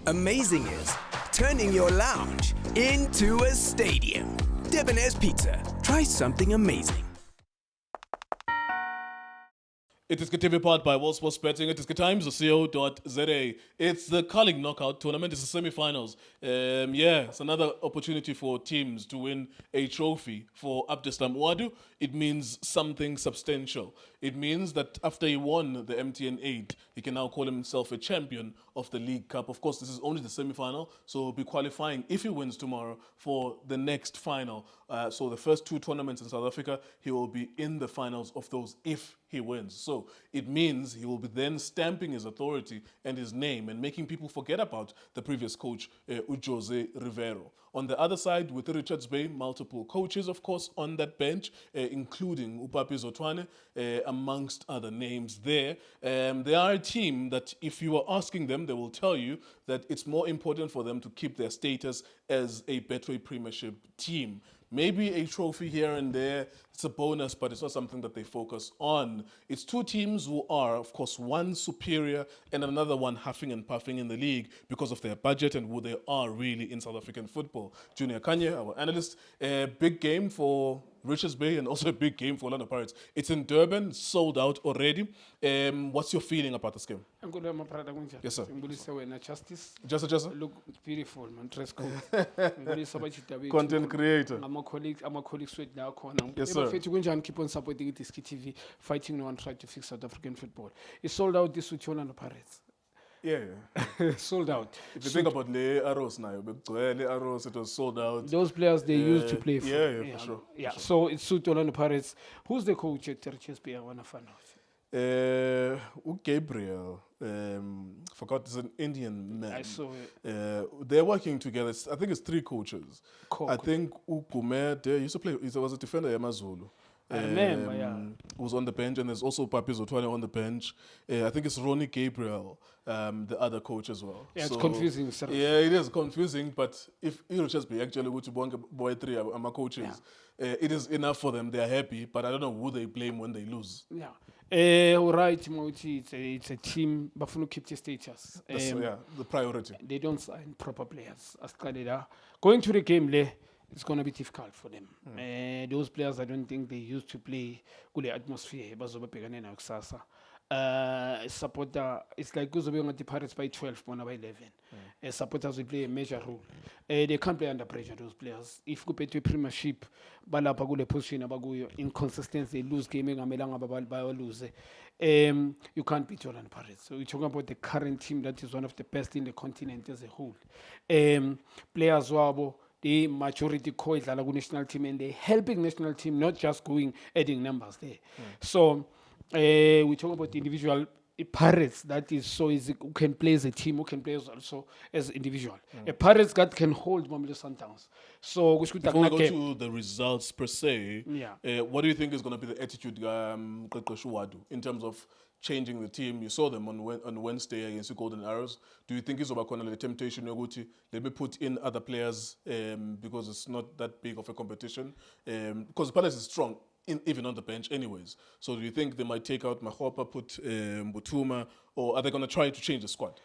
Amazing is turning your lounge into a stadium. Debonair's Pizza. Try something amazing. It is KTV powered by World Sports Betting. It is KTimes.co.za. It's the Carling Knockout Tournament. It's the semi-finals. It's another opportunity for teams to win a trophy for Abdeslam Ouaddou. It means something substantial. It means that after he won the MTN 8, he can now call himself a champion of the League Cup. Of course, this is only the semi-final, so he'll be qualifying if he wins tomorrow for the next final. So the first two tournaments in South Africa, he will be in the finals of those if he wins. So it means he will be then stamping his authority and his name and making people forget about the previous coach, Jose Rivero. On the other side, with Richards Bay, multiple coaches, of course, on that bench, including Upapi Zotwane, amongst other names there. They are a team that, if you are asking them, they will tell you that it's more important for them to keep their status as a Betway Premiership team. Maybe a trophy here and there, it's a bonus, but it's not something that they focus on. It's two teams who are, of course, one superior and another one huffing and puffing in the league because of their budget and who they are really in South African football. Junior Kanye, our analyst, a big game for Richards Bay and also a big game for Orlando Pirates. It's in Durban, sold out already. What's your feeling about this game? Yes, sir. Justice. Just. Look beautiful, man. Dress code. Content creator. I'm a colleague with now corner. Yes, sir. Keep on supporting this TV, fighting no one try to fix South African football. It's sold out this with Orlando Pirates. Yeah. Sold out. If you think about Le Arrows now, Le Arrows, it was sold out. Those players they used to play for. Yeah, for sure. Yeah. For sure. So it's suit Orlando Pirates. Who's the coach at Richards Bay? I wanna find out. Gabriel, forgot, it's an Indian man. I saw it. They're working together. I think it's three coaches. Cool. I think Ukume, they used to play, he was a defender at Amazulu. I remember, yeah. Who's on the bench, and there's also Papi Zotwane on the bench. I think it's Ronnie Gabriel, the other coach as well. Yeah, it's confusing. Sir. Yeah, it is confusing, but if you just be actually go to boy three, I'm a coaches, it is enough for them. They are happy, but I don't know who they blame when they lose. Yeah. All right, Moti, it's a team, but for keep the status. That's the priority. They don't sign proper players. Going to the game, it's going to be difficult for them. Those players, I don't think they used to play good atmosphere. Supporter, it's like goes away on the Pirates by 12, one by 11. Supporters will play a major role. They can't play under pressure, those players. If you compare to Premiership, Balapagule position, inconsistency, they lose game, lose. You can't beat Orlando Pirates. So we're talking about the current team that is one of the best in the continent as a whole. Players who the majority call the national team, and they're helping national team, not just adding numbers there. So we talk about the individual Pirates that is so easy, who can play as a team, who can play also as individual. A Pirates that can hold Mamelodi Sundowns. So before we go to the results per se, Yeah. What do you think is going to be the attitude in terms of changing the team? You saw them on Wednesday against the Golden Arrows. Do you think it's about the temptation let me put in other players because it's not that big of a competition? Because the Palace is strong, even on the bench anyways. So do you think they might take out Mahopa, put Butuma, or are they going to try to change the squad?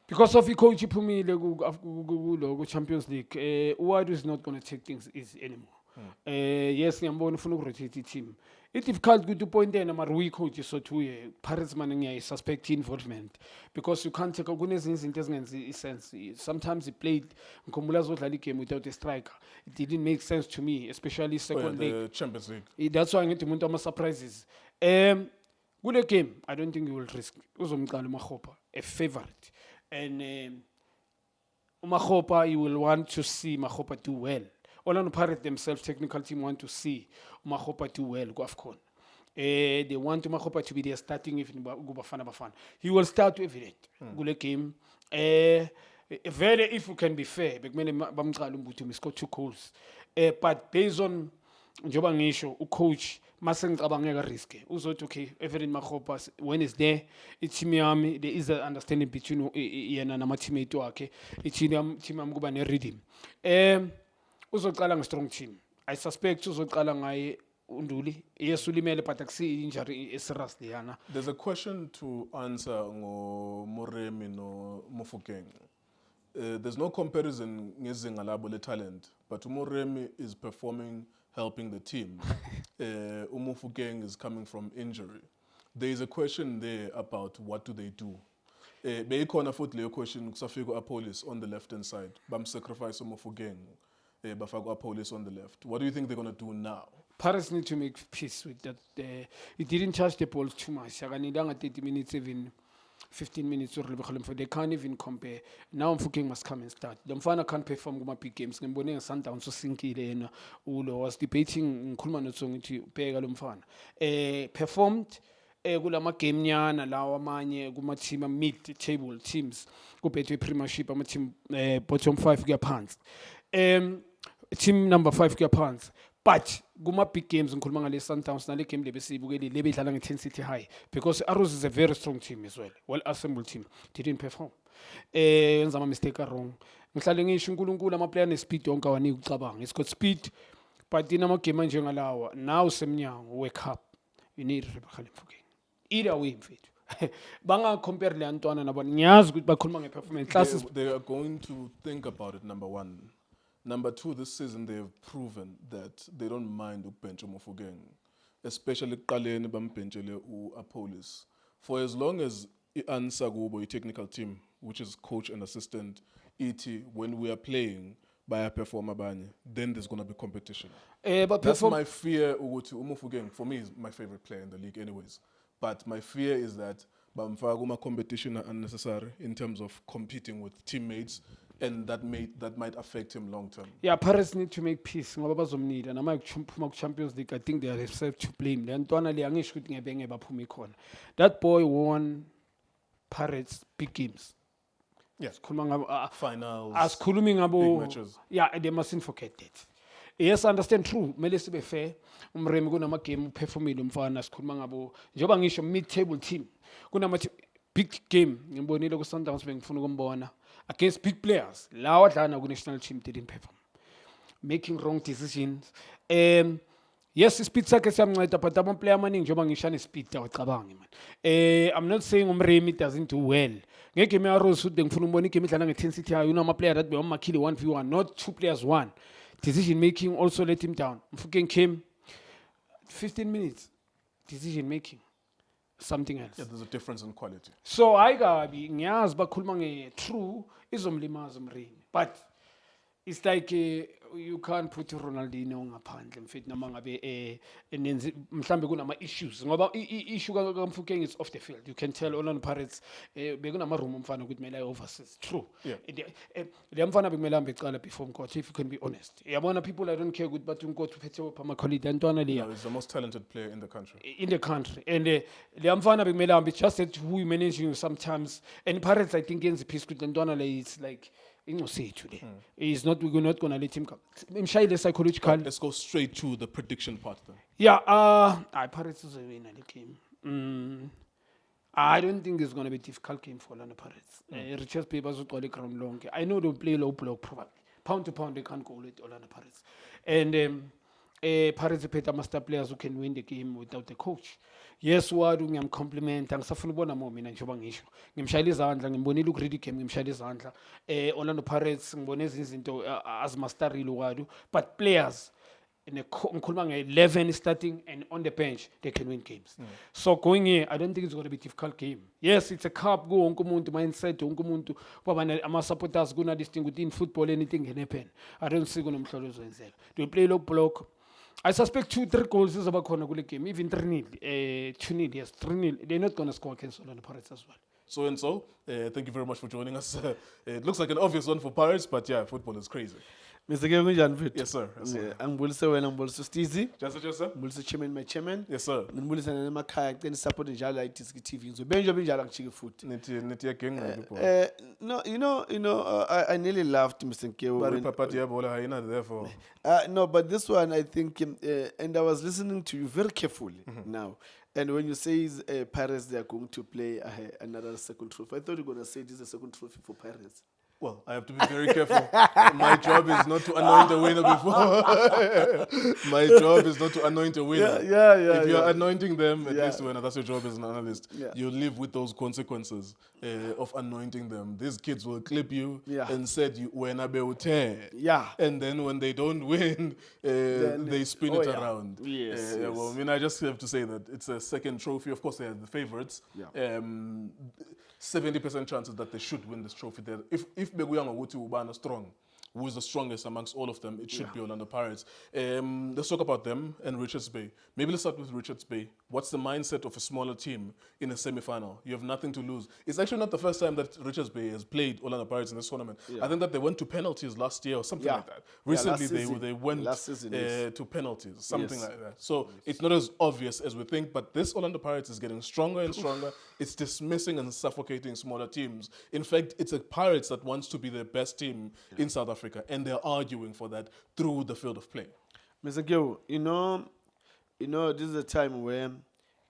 Because of the coach Pumile Champions League, Ouaddou is not going to take things easy anymore. Yes, I'm going to rotate the team. It's difficult to point there, I'm a weak coach, so to Pirates manning suspect involvement because you can't take a goodness in sense. Sometimes he played Nkombula's game without a striker. It didn't make sense to me, especially second leg. The Champions League. That's why I need to mount my surprises. Good game, I don't think you will risk. Uzomqala uMakgopa, a favorite. And Mahopa, you will want to see Mahopa do well. Orlando Pirates themselves, technical team, want to see Mahopa do well, go AFCON. They want Mahopa to be their starting if Bafana. He will start with it. Good game. Very, if you can be fair, he scored 2 goals. But based on Njoba Ngisho, coach, Maseng Abangega risk. Okay, Everin Mahopa, when it's there, it's Miami, there is an understanding between Ian and my teammate. Okay, it's Team Gubane Redeem. Uzoqala strong team. I suspect uzoqala ngaye Unduli. Yes, ulimele but akusi injury serious leyana. There's a question to answer ngo Moremi no Mofokeng. There's no comparison ngezinga labo le talent, but Umoremi is performing, helping the team. Umofokeng is coming from injury. There is a question there about what do they do. Beyikhona futhi leyo question kusafika Apolis on the left hand side. Sacrifice Umofokeng. Bafaka Apolis on the left. What do you think they're going to do now? Paris need to make peace with that. It didn't touch the ball too much. 30 minutes, even 15 minutes. They can't even compare. Now Mofokeng must come and start. The Mfana can't perform in big games. Ngibone Sundowns so sinky ulo was debating ngikhuluma noTsongithi ubheka lo Mfana. Performed kulama game nyana lawa amanye kuma team mid table teams kubhethwe Premiership ama team bottom 5 kuya phansi. Team number 5 kuya phansi. But kuma big games ngikhuluma ngale Sundowns nale game lebesibukeli lebedlala ngeIntensity High because Arrows is a very strong team as well assembled team, didn't perform. Yenza ama mistake wrong. Ngihlale ngisho uNkulunkulu ama player ne speed yonke awani ukucabanga. It's got speed but inama game manje ngalawa now semnyango wake up. You need Rebecca Mofokeng. Either way mfethu. Banga compare le antwana nabo ngiyazi ukuthi bakhuluma ngeperformance classes. They are going to think about it, number one. Number two, this season they have proven that they don't mind ukubencha Mofokeng, especially kuqaleni bambhenjele uApolis. For as long as i-answer kubo i-technical team, which is coach and assistant, when we are playing, perform abanye, then there's going to be competition. But That's my fear. Mofokeng, for me, is my favorite player in the league anyways. But my fear is that bamfaka competition are unnecessary in terms of competing with teammates, and that might affect him long term. Yeah, Paris need to make peace. Ngoba bazomnida nama Champions League. I think they are themselves to blame. Le ntwana le angisho ukuthi ngebenge baphuma ikhona. That boy won Paris big games. Yes, Sikhuluma finals. Asikhulumi ngabo big matches. Yeah, they mustn't forget that. Yes, I understand true. Mele sibe fair. Umremi kunama game performile umfana sikhuluma ngabo. Njoba ngisho mid table team. Kunama big game ngibonile ku Sundowns bengifuna ukumbona against big players. Lawa dlana ku national team didn't perform. Making wrong decisions. Yes, speed sakhe siyamnceda but ama player amaningi njoba ngishane speed awucabangi man. I'm not saying Umremi doesn't do well. Ngegame ya Rose futhi ngifuna umbona igame idlala ngeIntensity High ama player that bewamakili 1v1 not 2 players 1. Decision making also let him down. Mofokeng came 15 minutes. Decision making. Something else. Yeah, there's a difference in quality. So I gabi ngiyazi bakhuluma nge-true izomlimaza Umremi. But it's like you can't put Ronaldinho ngaphandle mfethu noma ngabe enenze mhlambe kunama issues ngoba issue kaMofokeng is off the field. You can tell Orlando Pirates bekunama room umfana ukuthi kumele overseas. True. Yeah. Le mfana bekumele ambe ecala before Mkhothi if you can be honest. Yabona people I don't care ukuthi bathi uNkhothi uphethe phama quality antwana le. No, he's the most talented player in the country. In the country. And le mfana bekumele ambe just that who you managing you sometimes. And Pirates I think yenza peace with antwana le it's like today. We're not gonna let him come. Psychological. Let's go straight to the prediction part then. Yeah, Pirates is a winner the game. I don't think it's gonna be a difficult game for Orlando Pirates. Richards Papers will call the ground long. I know they'll play low block probably. Pound to pound they can't go with Orlando Pirates. And Pirates pay master players who can win the game without the coach. Yes, wadu ngiyamcompliment angisafuna ubona mo mina njengoba ngisho ngimshayela izandla ngimbonile uGreedy game ngimshayela izandla Orlando Pirates ngibone izinto azimasterile wadu but players ngikhuluma nge11 starting and on the bench they can win games. So going here I don't think it's going to be a difficult game. Yes, it's a cup go wonke umuntu mindset wonke umuntu baba ama supporters kuna this thing within football anything can happen. I don't see kunomhlolo ozenzeka. They play low block. I suspect 2-3 goals is about kule game, even 3-0, 2-0, yes, 3-0. They're not going to score against Orlando Pirates as well. Thank you very much for joining us. It looks like an obvious one for Pirates, but yeah, football is crazy. Mr. Kunjani mfethu? Yes sir. Yes, sir. Angibulise wena ngibulise Stizi. Just sir. Ngibulise chairman my chairman. Yes sir. Ngibulise nemakhaya ngicela support njalo la iDisc TV. Ngizobenjwa benjalo angijike futhi. Nithi yagenga people. No, you know, I nearly laughed Mr. Nkewu. But Papa Diabola hayina therefore. No, but this one I think and I was listening to you very carefully now. And when you say Pirates they are going to play another second trophy, I thought you were going to say this is a second trophy for Pirates. Well, I have to be very careful. My job is not to anoint a winner before. My job is not to anoint a winner. If you're anointing them, at least when that's your job as an analyst, you live with those consequences of anointing them. These kids will clip you and said you when and then when they don't win, they spin it around. Yes. Well, I mean, I just have to say that it's a second trophy. Of course, they are the favorites. 70% chances that they should win this trophy. There, if Beguyanga Wuti Ubana strong, who is the strongest amongst all of them, it should be Orlando Pirates. Let's talk about them and Richards Bay. Maybe let's start with Richards Bay. What's the mindset of a smaller team in a semi-final? You have nothing to lose. It's actually not the first time that Richards Bay has played Orlando Pirates in this tournament. I think that they went to penalties last year or something like that. Recently, they went to penalties, something like that. So it's not as obvious as we think, but this Orlando Pirates is getting stronger and stronger. It's dismissing and suffocating smaller teams. In fact, it's a Pirates that wants to be the best team in South Africa. And they're arguing for that through the field of play. Mr. Gil, you know, this is a time where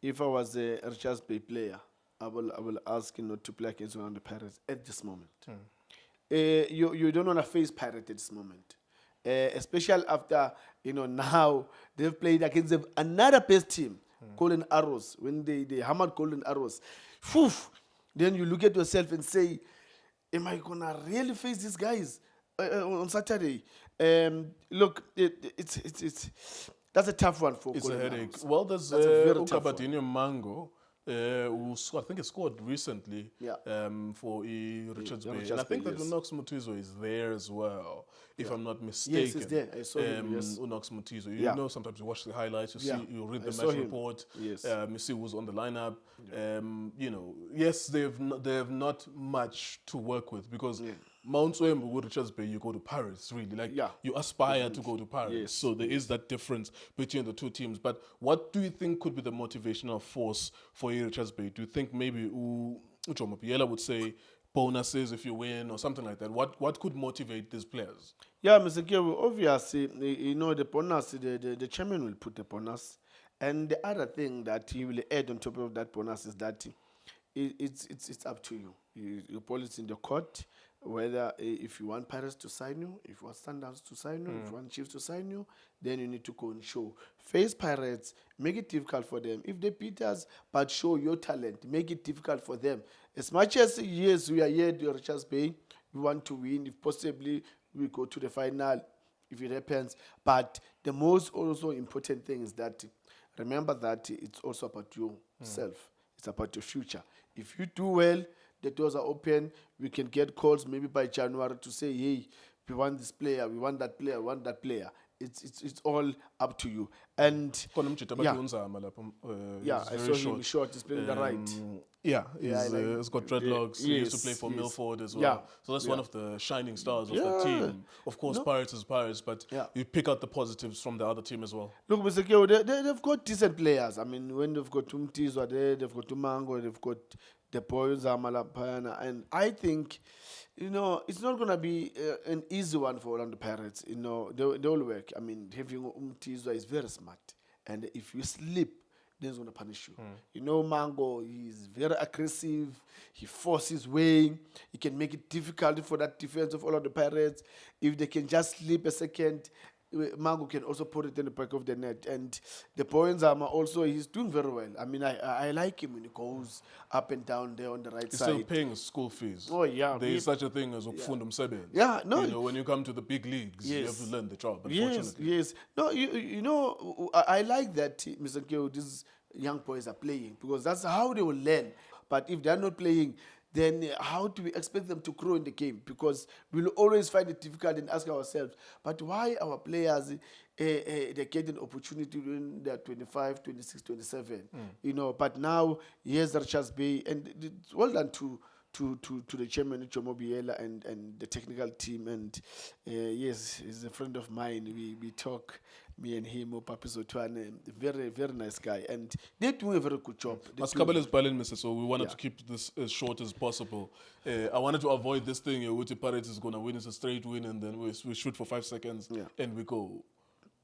if I was a Richards Bay player, I will ask you not to play against one of the Pirates at this moment. You don't want to face Pirates at this moment. Especially after, now they've played against another best team, Golden Arrows, when they hammered Golden Arrows. Phew, then you look at yourself and say, am I going to really face these guys? On Saturday, look, it's that's a tough one for. It's Golden a headache. Arrows. Well, there's Ukabadinho Mango, who scored, I think he scored recently for Richards Bay. And I think that Unox Mutizo is there as well, if I'm not mistaken. Yes, he's there. I saw him, yes. Unox Mutizo. You know, sometimes you watch the highlights, you see, you read the match report, you see who's on the lineup. Yes, they have not much to work with because Mount Wembu with Richards Bay, you go to Paris, really. You aspire to go to Paris. Yes. So there is that difference between the two teams. But what do you think could be the motivational force for Richards Bay? Do you think maybe Ujomo Biela would say bonuses if you win or something like that? What could motivate these players? Yeah, Mr. Kiyo, obviously, the bonus, the chairman will put the bonus. And the other thing that he will add on top of that bonus is that it's up to you. You pull it in the court. Whether if you want Pirates to sign you, if you want Sundowns to sign you, if you want Chiefs to sign you, then you need to go and show. Face Pirates, make it difficult for them. If they beat us, but show your talent, make it difficult for them. As much as, yes, we are here at Richards Bay, we want to win. If possibly, we go to the final, if it happens. But the most also important thing is that, remember that it's also about yourself. It's about your future. If you do well, the doors are open. We can get calls maybe by January to say, hey, we want this player, we want that player, we want that player. It's all up to you. And I saw him short. He's playing the right. He's got dreadlocks. He used to play for Milford as well. So that's one of the shining stars of the team. Of course, Pirates is Pirates, but you pick out the positives from the other team as well. Look, Mr. Kyo, they've got decent players. I mean, when they've got Tumtizwa there, they've got Tumango, they've got the boys Amalapana, and I think, it's not going to be an easy one for Orlando Pirates. They'll work. I mean, having Umtizwa is very smart, and if you slip, then he's going to punish you. Mango, he's very aggressive. He forces his way. He can make it difficult for that defense of Orlando Pirates. If they can just slip a second, Mango can also put it in the back of the net. And the Poenzama also, he's doing very well. I mean, I like him when he goes up and down there on the right side. He's still paying school fees. Oh, yeah. There is such a thing as Ukufunda Umsebenzi. Yeah, no. When you come to the big leagues, you have to learn the job, unfortunately. Yes. No, I like that, Mr. Kyo, these young boys are playing because that's how they will learn. But if they're not playing, then how do we expect them to grow in the game? Because we'll always find it difficult and ask ourselves, but why our players, they get an opportunity when they're 25, 26, 27? But now, here's Richards Bay, and it's well done to the chairman, Jomo Biela, and the technical team. And yes, he's a friend of mine. We talk, me and him, Papi Zotwane, very, very nice guy. And they're doing a very good job. Maskabel is Berlin, Mr. So we wanted to keep this as short as possible. I wanted to avoid this thing, Uti Pirates is going to win, it's a straight win, and then we shoot for 5 seconds and we go.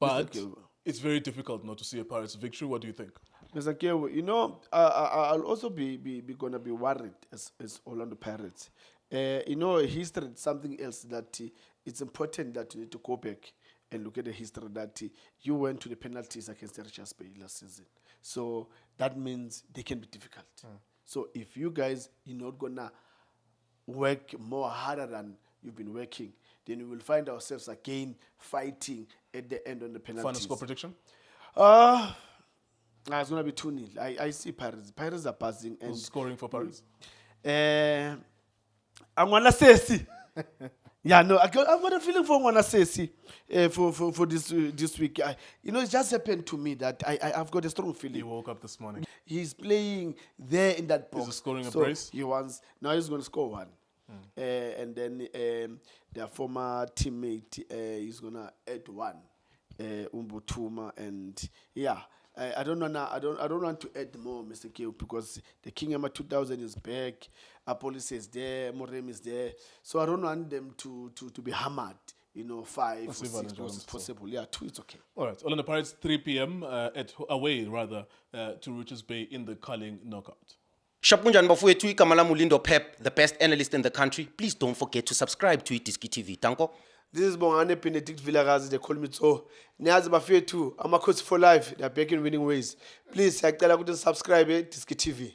But it's very difficult not to see a Pirates victory. What do you think? Mr. Kewo, I'll also be going to be worried as Orlando Pirates. You know, history is something else that it's important that you need to go back and look at the history that you went to the penalties against the Richards Bay last season. So that means they can be difficult. So if you guys, you're not gonna work more harder than you've been working, then we will find ourselves again fighting at the end on the penalties. Final score prediction? It's gonna be 2-0. I see Paris. Paris are passing and Who's scoring for Paris? I'm gonna say yeah, no, I've got a feeling for Ngwana Sesi for this week. You know, it just happened to me that I've got a strong feeling. He woke up this morning. He's playing there in that box. Is he scoring a so brace? He wants, now he's going to score one. And then their former teammate is going to add one, Umbutuma. And yeah, I don't want to add more, Mr. K, because the King Emma 2000 is back. Apolis is there, Morem is there. So I don't want them to be hammered. You know, 5 or 6 was possible. Yeah, 2 it's okay. All right. Orlando Pirates 3 p.m. Away to Richards Bay in the Culling knockout. Shapunjan bafowethu Kamala Mulindo Pep, the best analyst in the country. Please don't forget to subscribe to Itiski TV. Tanko. This is Bongane Benedict Villagazi, they call me so. Niazi bafethu, I'm a coach for life. They are back in winning ways. Please, I tell you to subscribe to Itiski TV.